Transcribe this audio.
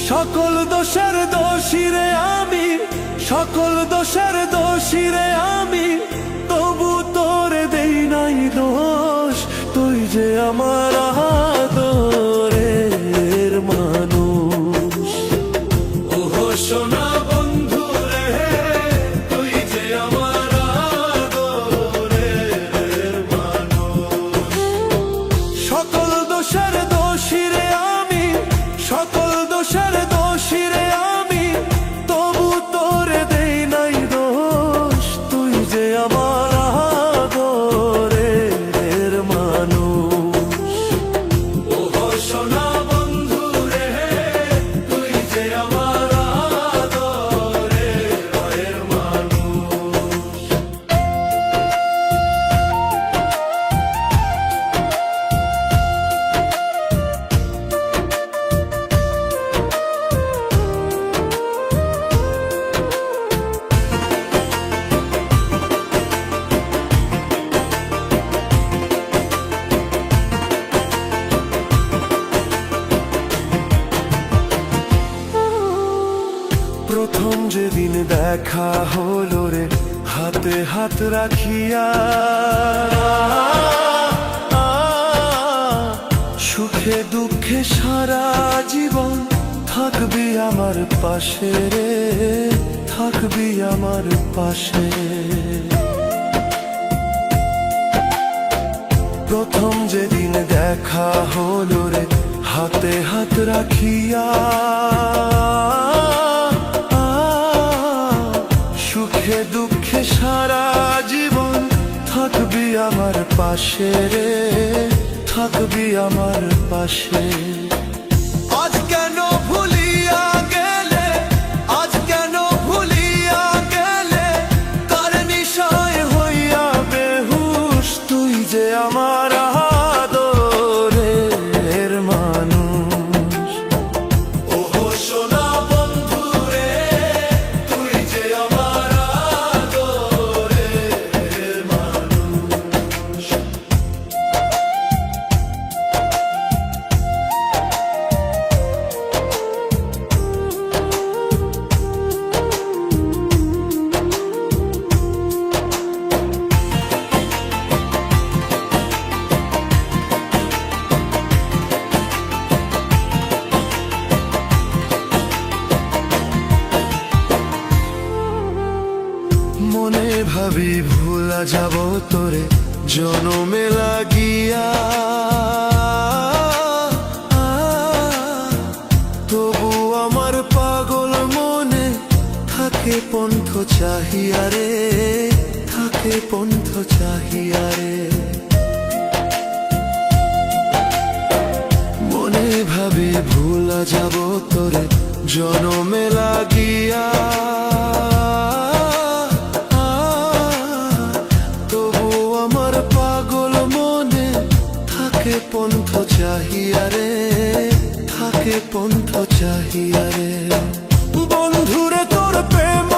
সকল দোষের দোষী রে আমি, সকল দোষের দোষী রে আমি, তবু তোরে দেই নাই দোষ। তুই যে আমার আদরের মানুষ। ওহো সোনা বন্ধু রে, তুই যে আমার আদরের মানুষ। সকল দোষের দোষী রে আমি, সকল দোষের দোষী রে আমি, তবু তোরে দেই নাই দোষ। তুই যে আমার আদরের মানুষ। ওহো সোনা বন্ধু রে, তুই যে আমার আদরের মানুষ। প্রথম যেদিন দেখা হলো রে, হাতে হাত রাখিয়া, সুখে দুঃখে সারা জীবন থাকবি আমার পাশে রে, থাকবি আমার পাশে। প্রথম যেদিন দেখা হলো রে, হাতে হাত রাখিয়া, সুখে দুঃখে সারা জীবন থাকবি আমার পাশে রে, থাকবি আমার পাশে। আজ কেন ভুলিয়া গেলে, আজ কেন ভুলিয়া গেলে, কার নিশায় হইয়া বেহুশ। তুই যে আমার আদরের মানুষ। ওহো সোনা বন্ধু রে, তুই যে আমার আদরের মানুষ। মনে ভাবি ভুলা যাব তোরে জনমে লাগিয়া, তবু আমার পাগল মনে থাকে পন্থ চাহিয়া রে, থাকে পন্থ চাহিয়া রে। মনে ভাবি ভুলা যাব তোরে জনমে লাগিয়া, থাকে পন্থ চাহিয়া রে, থাকে পন্থ চাহিয়া রে। বন্ধুরে তোর প্রেম